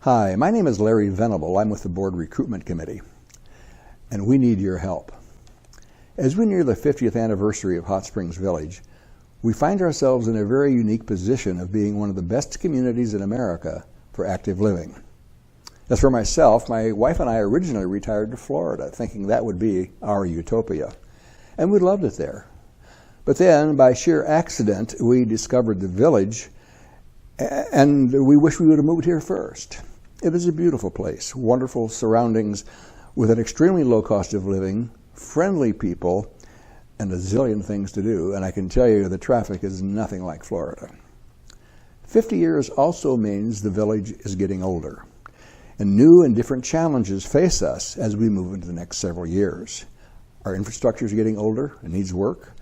Hi, my name is Larry Venable. I'm with the Board Recruitment Committee, and we need your help. As we near the 50th anniversary of Hot Springs Village, we find ourselves in a very unique position of being one of the best communities in America for active living. As for myself, my wife and I originally retired to Florida, thinking that would be our utopia, and we loved it there. But then, by sheer accident, we discovered the village, and we wish we would have moved here first. It is a beautiful place, wonderful surroundings with an extremely low cost of living, friendly people, and a zillion things to do. And I can tell you the traffic is nothing like Florida. 50 years also means the village is getting older, and new and different challenges face us as we move into the next several years. Our infrastructure is getting older and needs work.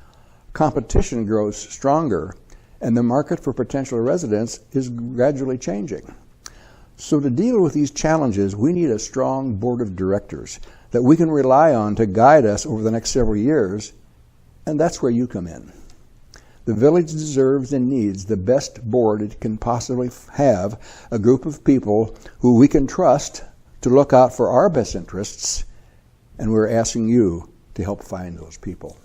Competition grows stronger, and the market for potential residents is gradually changing. So to deal with these challenges, we need a strong board of directors that we can rely on to guide us over the next several years, and that's where you come in. The village deserves and needs the best board it can possibly have, a group of people who we can trust to look out for our best interests, and we're asking you to help find those people.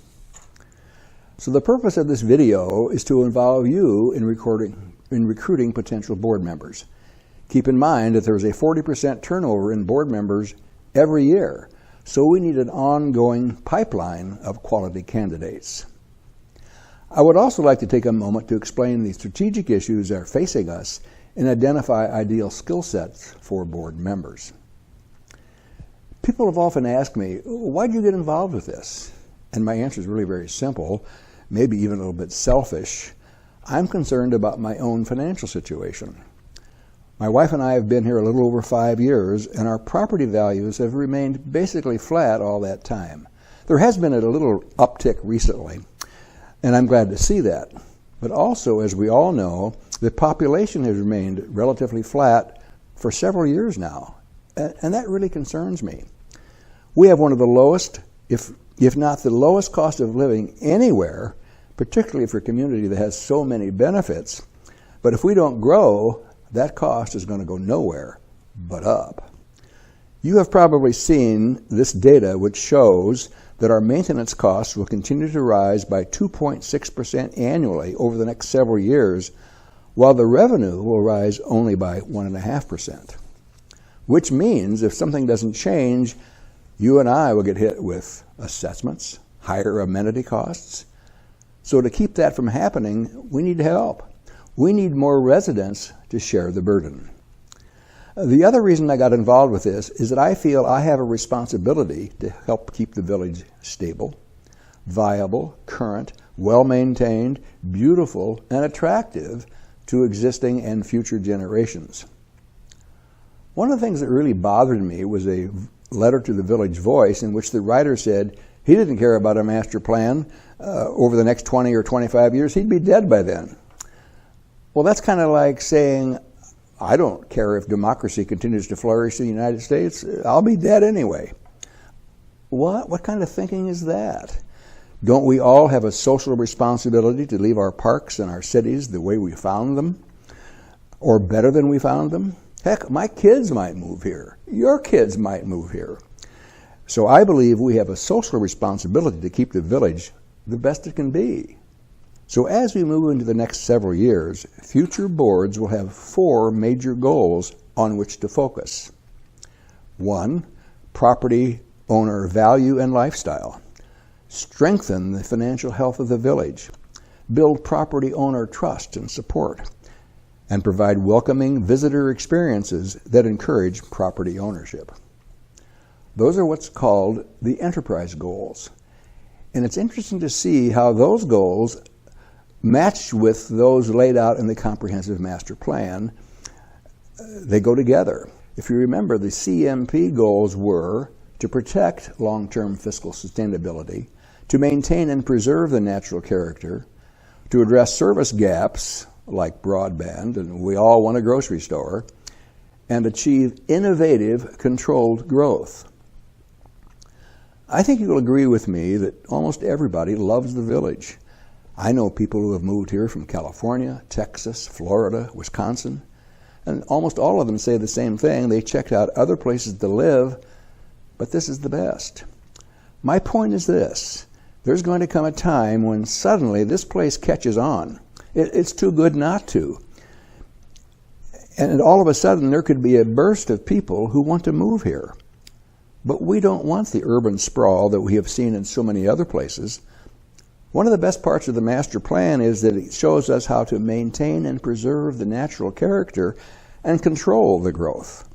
So the purpose of this video is to involve you in recruiting potential board members. Keep in mind that there's a 40% turnover in board members every year, so we need an ongoing pipeline of quality candidates. I would also like to take a moment to explain the strategic issues that are facing us and identify ideal skill sets for board members. People have often asked me, why did you get involved with this? And my answer is really very simple, maybe even a little bit selfish. I'm concerned about my own financial situation. My wife and I have been here a little over 5 years, and our property values have remained basically flat all that time. There has been a little uptick recently, and I'm glad to see that. But also, as we all know, the population has remained relatively flat for several years now, and that really concerns me. We have one of the lowest, if not the lowest cost of living anywhere, particularly for a community that has so many benefits. But if we don't grow, that cost is going to go nowhere but up. You have probably seen this data, which shows that our maintenance costs will continue to rise by 2.6% annually over the next several years, while the revenue will rise only by 1.5%. Which means if something doesn't change, you and I will get hit with assessments, higher amenity costs. So to keep that from happening, we need help. We need more residents to share the burden. The other reason I got involved with this is that I feel I have a responsibility to help keep the village stable, viable, current, well-maintained, beautiful, and attractive to existing and future generations. One of the things that really bothered me was a letter to the Village Voice in which the writer said he didn't care about a master plan over the next 20 or 25 years. He'd be dead by then. Well, that's kind of like saying, I don't care if democracy continues to flourish in the United States. I'll be dead anyway. What kind of thinking is that? Don't we all have a social responsibility to leave our parks and our cities the way we found them? Or better than we found them? Heck, my kids might move here. Your kids might move here. So I believe we have a social responsibility to keep the village the best it can be. So as we move into the next several years, future boards will have 4 major goals on which to focus. 1, property owner value and lifestyle. Strengthen the financial health of the village. Build property owner trust and support. And provide welcoming visitor experiences that encourage property ownership. Those are what's called the enterprise goals. And it's interesting to see how those goals matched with those laid out in the comprehensive master plan. They go together. If you remember, the CMP goals were to protect long-term fiscal sustainability, to maintain and preserve the natural character, to address service gaps like broadband, and we all want a grocery store, and achieve innovative, controlled growth. I think you'll agree with me that almost everybody loves the village. I know people who have moved here from California, Texas, Florida, Wisconsin. And almost all of them say the same thing. They checked out other places to live, but this is the best. My point is this. There's going to come a time when suddenly this place catches on. It's too good not to. And all of a sudden there could be a burst of people who want to move here. But we don't want the urban sprawl that we have seen in so many other places. One of the best parts of the master plan is that it shows us how to maintain and preserve the natural character and control the growth.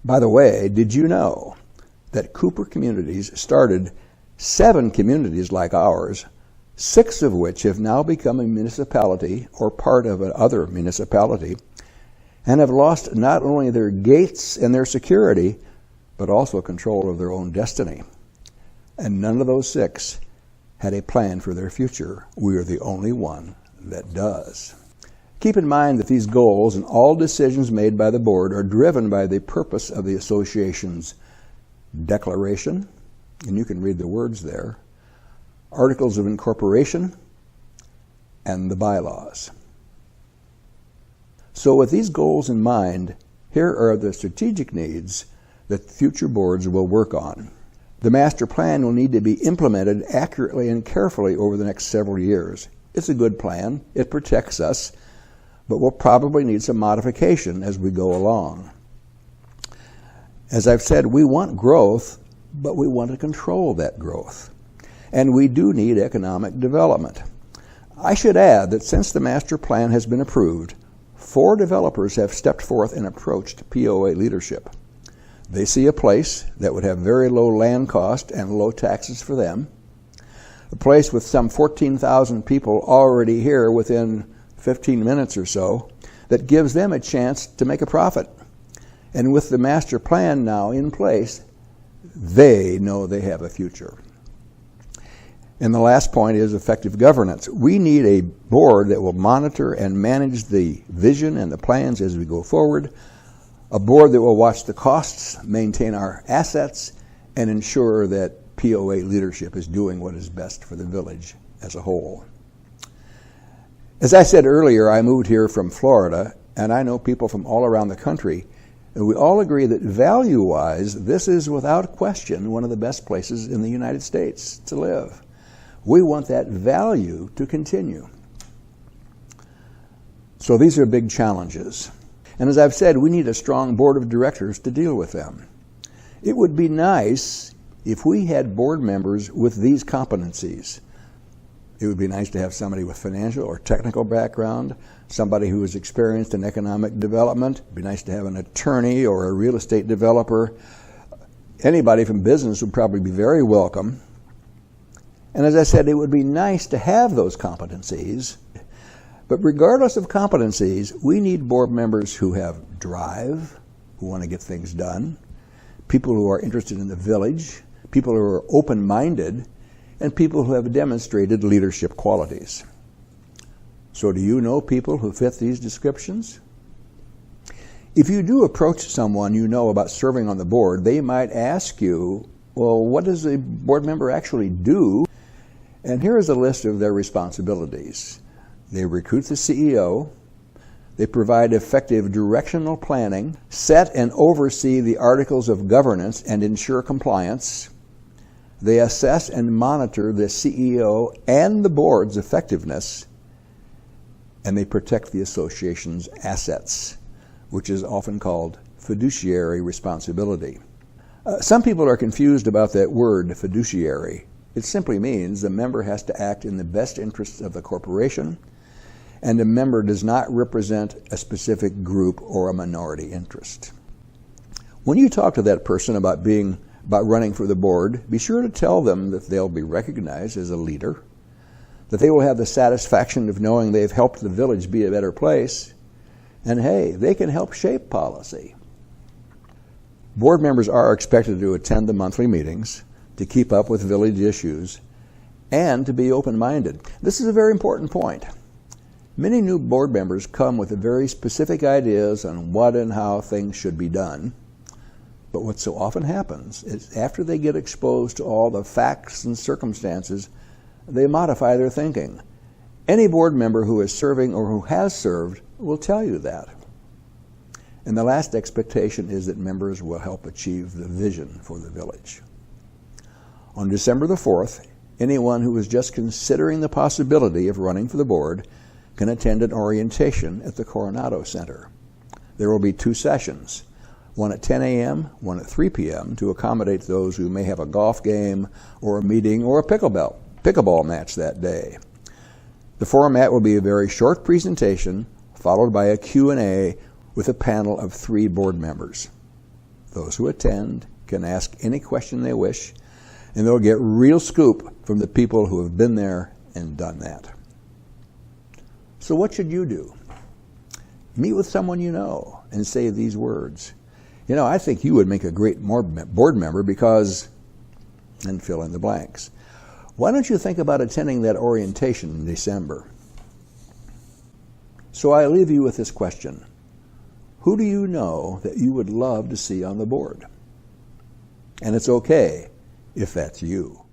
By the way, did you know that Cooper Communities started 7 communities like ours, 6 of which have now become a municipality or part of another municipality, and have lost not only their gates and their security, but also control of their own destiny. And none of those 6 had a plan for their future. We are the only one that does. Keep in mind that these goals and all decisions made by the board are driven by the purpose of the association's declaration, and you can read the words there, articles of incorporation, and the bylaws. So with these goals in mind, here are the strategic needs that future boards will work on. The master plan will need to be implemented accurately and carefully over the next several years. It's a good plan. It protects us, but we'll probably need some modification as we go along. As I've said, we want growth, but we want to control that growth. And we do need economic development. I should add that since the master plan has been approved, 4 developers have stepped forth and approached POA leadership. They see a place that would have very low land cost and low taxes for them, a place with some 14,000 people already here within 15 minutes or so, that gives them a chance to make a profit. And with the master plan now in place, they know they have a future. And the last point is effective governance. We need a board that will monitor and manage the vision and the plans as we go forward, a board that will watch the costs, maintain our assets, and ensure that POA leadership is doing what is best for the village as a whole. As I said earlier, I moved here from Florida, and I know people from all around the country, and we all agree that value-wise, this is without question one of the best places in the United States to live. We want that value to continue. So these are big challenges. And as I've said, we need a strong board of directors to deal with them. It would be nice if we had board members with these competencies. It would be nice to have somebody with financial or technical background, somebody who is experienced in economic development. It would be nice to have an attorney or a real estate developer. Anybody from business would probably be very welcome. And as I said, it would be nice to have those competencies. But regardless of competencies, we need board members who have drive, who want to get things done, people who are interested in the village, people who are open-minded, and people who have demonstrated leadership qualities. So do you know people who fit these descriptions? If you do approach someone you know about serving on the board, they might ask you, well, what does a board member actually do? And here is a list of their responsibilities. They recruit the CEO, they provide effective directional planning, set and oversee the articles of governance and ensure compliance, they assess and monitor the CEO and the board's effectiveness, and they protect the association's assets, which is often called fiduciary responsibility. Some people are confused about that word, fiduciary. It simply means the member has to act in the best interests of the corporation, and the member does not represent a specific group or a minority interest. When you talk to that person about running for the board, be sure to tell them that they'll be recognized as a leader, that they will have the satisfaction of knowing they've helped the village be a better place, and hey, they can help shape policy. Board members are expected to attend the monthly meetings, to keep up with village issues, and to be open-minded. This is a very important point. Many new board members come with very specific ideas on what and how things should be done. But what so often happens is after they get exposed to all the facts and circumstances, they modify their thinking. Any board member who is serving or who has served will tell you that. And the last expectation is that members will help achieve the vision for the village. On December the 4th, anyone who is just considering the possibility of running for the board can attend an orientation at the Coronado Center. There will be 2 sessions, one at 10 a.m., one at 3 p.m. to accommodate those who may have a golf game or a meeting or a pickleball match that day. The format will be a very short presentation followed by a Q&A with a panel of 3 board members. Those who attend can ask any question they wish, and they'll get real scoop from the people who have been there and done that. So what should you do? Meet with someone you know and say these words. You know, I think you would make a great board member because, and fill in the blanks. Why don't you think about attending that orientation in December? So I leave you with this question. Who do you know that you would love to see on the board? And it's okay if that's you.